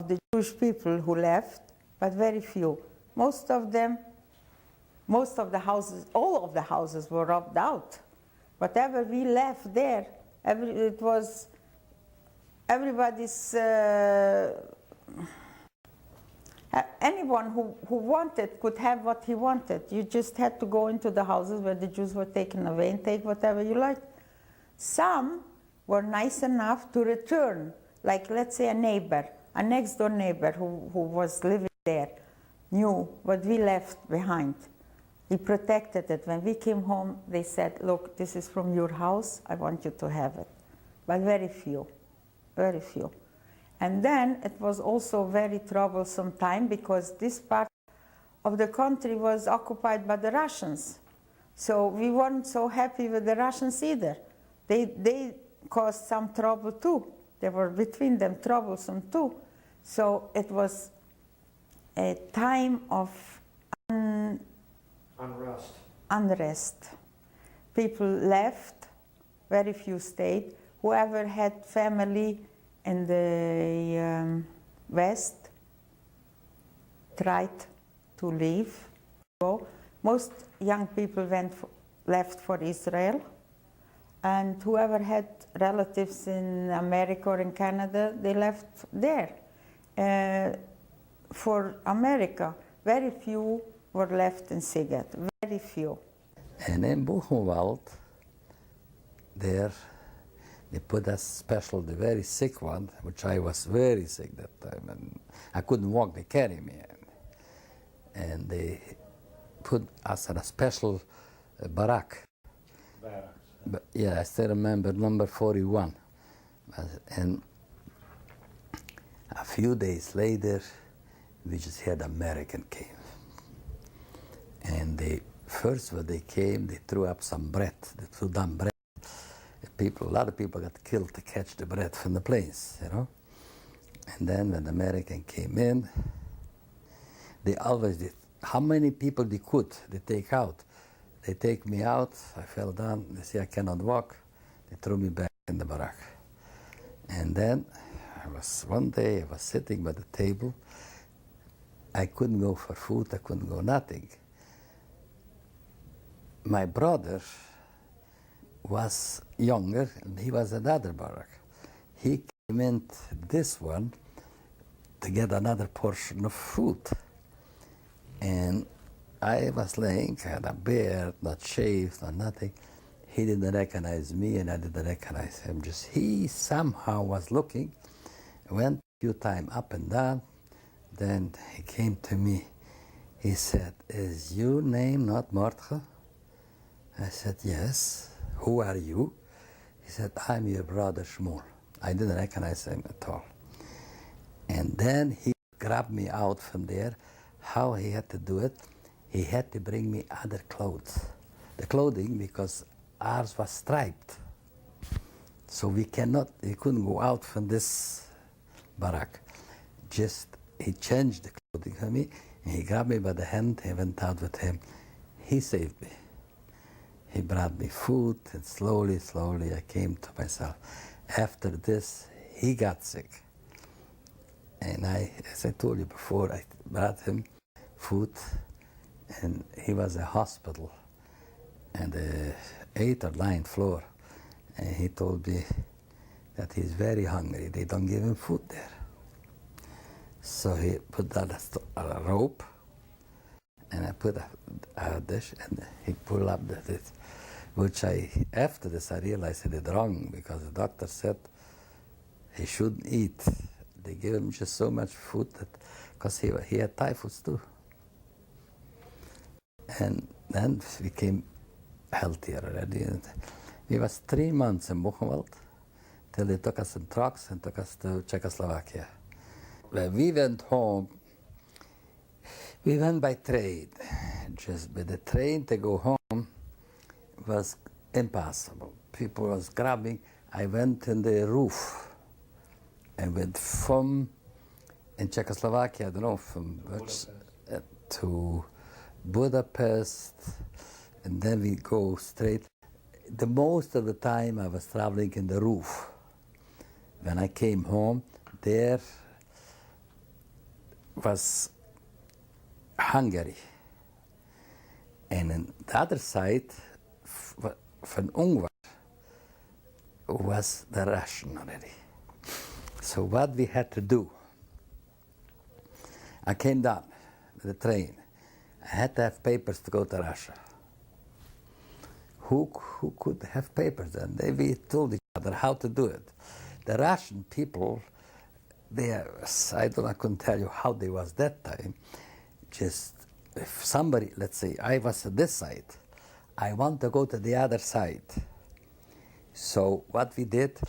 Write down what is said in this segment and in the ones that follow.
the Jewish people who left, but very few. Most of the houses, all of the houses were robbed out. Whatever we left there, it was everybody's, anyone who wanted could have what he wanted. You just had to go into the houses where the Jews were taken away and take whatever you liked. Some were nice enough to return, like let's say a neighbor, a next door neighbor who was living there, knew what we left behind. He protected it. When we came home, they said, look, this is from your house, I want you to have it. But very few, very few. And then it was also very troublesome time because this part of the country was occupied by the Russians. So we weren't so happy with the Russians either. They caused some trouble too. They were between them troublesome too. So it was a time of unrest. People left, very few stayed. Whoever had family in the West tried to leave. Most young people left for Israel, and whoever had relatives in America or in Canada, they left there. For America, very few were left in Siget, very few. And in Buchenwald, there, they put us special, the very sick one, which I was very sick that time, and I couldn't walk, they carried me. And they put us in a special barrack. But, yeah, I still remember number 41. And a few days later, we just had American came. And they, first when they came, they threw up some bread, they threw down bread. A lot of people got killed to catch the bread from the planes, you know. And then when the American came in, they always did, how many people they could, they take out. They take me out, I fell down, they say I cannot walk, they threw me back in the barrack. And then one day I was sitting by the table, I couldn't go for food, I couldn't go nothing. My brother was younger, and he was another barrack. He came in this one to get another portion of food. And I was laying, I had a beard, not shaved, not nothing. He didn't recognize me, and I didn't recognize him. Just he somehow was looking, went a few times up and down. Then he came to me. He said, "Is your name not Mordechai?" I said, "Yes." "Who are you?" He said, "I'm your brother Shmuel." I didn't recognize him at all. And then he grabbed me out from there. How he had to do it, he had to bring me other clothes. The clothing, because ours was striped. So we couldn't go out from this barrack. Just, he changed the clothing for me, and he grabbed me by the hand, he went out with him. He saved me. He brought me food, and slowly, slowly I came to myself. After this, he got sick. And as I told you before, I brought him food, and he was in a hospital, and the 8th or 9th floor. And he told me that he's very hungry. They don't give him food there. So he put down a rope, and I put a dish, and he pulled up this, which after this I realized I did wrong, because the doctor said he shouldn't eat. They gave him just so much food that, because he had typhus too. And then we became healthier already. And we was 3 months in Buchenwald till they took us in trucks and took us to Czechoslovakia. When we went home, we went by train. Just by the train to go home was impossible. People was grabbing. I went in the roof. I went from, in Czechoslovakia, I don't know, from to Budapest, and then we go straight. The most of the time I was traveling in the roof. When I came home, there was Hungary. And on the other side, from Ungar, was the Russian already. So what we had to do, I came down with the train. I had to have papers to go to Russia. Who could have papers then? We told each other how to do it. The Russian people, I couldn't tell you how they was that time. Just if somebody, let's say I was at this side, I want to go to the other side. So what we did,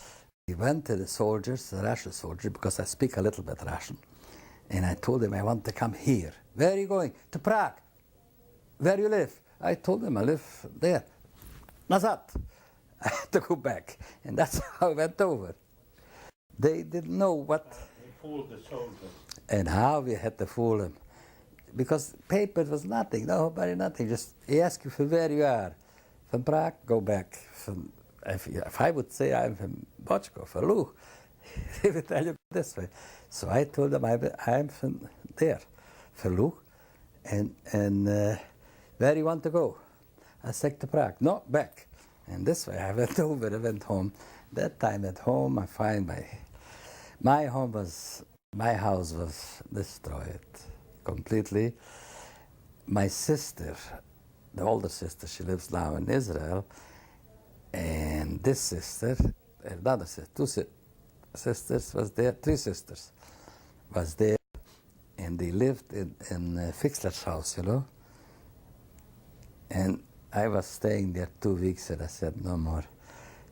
we went to the soldiers, the Russian soldiers, because I speak a little bit Russian, and I told them I want to come here. Where are you going? To Prague. Where you live? I told them I live there. Nazad. I had to go back, and that's how I went over. They didn't know what. They fooled the soldiers. And how we had to fool them. Because paper was nothing, nobody, nothing. Just he asked you for where you are. From Prague, go back. If I would say I'm from Bochko, for Luch, he would tell you this way. So I told them I'm from there, for Luch, and where you want to go? I said to Prague. No, back. And this way I went over, I went home. That time at home I find my house was destroyed completely. My sister, the older sister, she lives now in Israel, and this sister, another sister, two sisters was there, three sisters was there, and they lived in Fixler's house, you know. And I was staying there 2 weeks, and I said, no more,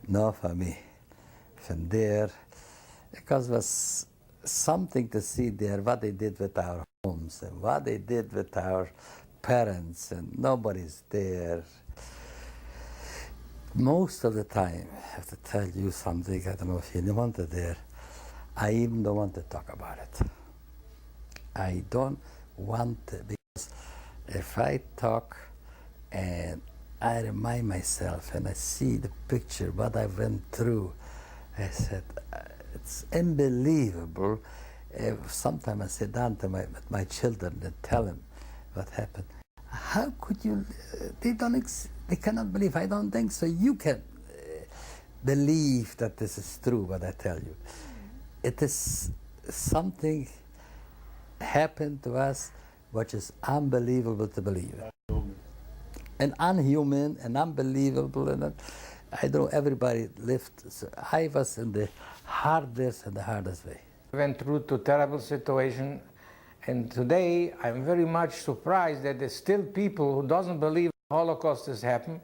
no for me. From there, because it was something to see there, what they did with our homes, and what they did with our parents, and nobody's there. Most of the time, I have to tell you something, I don't know if you want it there, I even don't want to talk about it. I don't want to, because if I talk and I remind myself and I see the picture, what I went through, I said, it's unbelievable. Sometimes I sit down to my children and tell them what happened. How could you, they cannot believe, I don't think so. You can believe that this is true, what I tell you. It is something happened to us which is unbelievable to believe. And unhuman and unbelievable, and I don't know, everybody lived. So I was in the hardest way. We went through a terrible situation, and today I'm very much surprised that there's still people who doesn't believe the Holocaust has happened.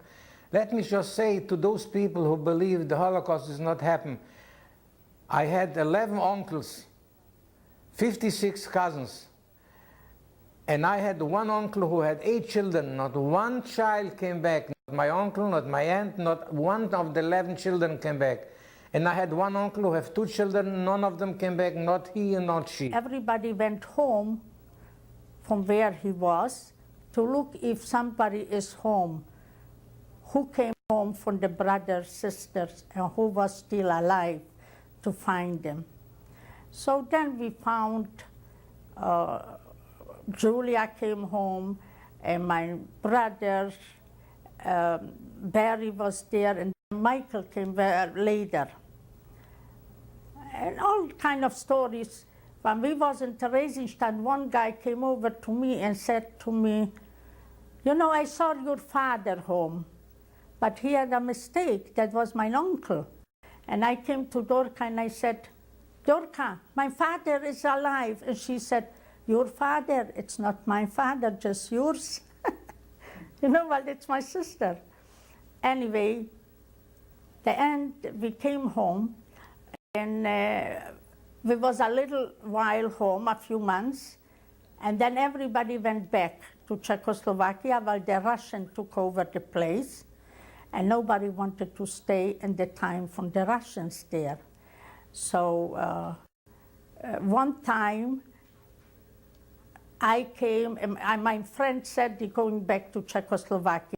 Let me just say to those people who believe the Holocaust has not happened, I had 11 uncles, 56 cousins, and I had one uncle who had 8 children. Not one child came back. Not my uncle, not my aunt, not one of the 11 children came back. And I had one uncle who had 2 children. None of them came back, not he and not she. Everybody went home from where he was to look if somebody is home. Who came home from the brothers, sisters, and who was still alive to find them. So then we found Julia came home, and my brother, Barry was there, and Michael came later. And all kind of stories. When we was in Theresienstadt, one guy came over to me and said to me, you know, I saw your father home, but he had a mistake. That was my uncle. And I came to Dorka and I said, Dorka, my father is alive. And she said, your father? It's not my father, just yours. You know, well, it's my sister. Anyway, the end, we came home, and we was a little while home, a few months, and then everybody went back to Czechoslovakia while the Russians took over the place, and nobody wanted to stay in the time from the Russians there. So one time, I came, and my friend said they're going back to Czechoslovakia.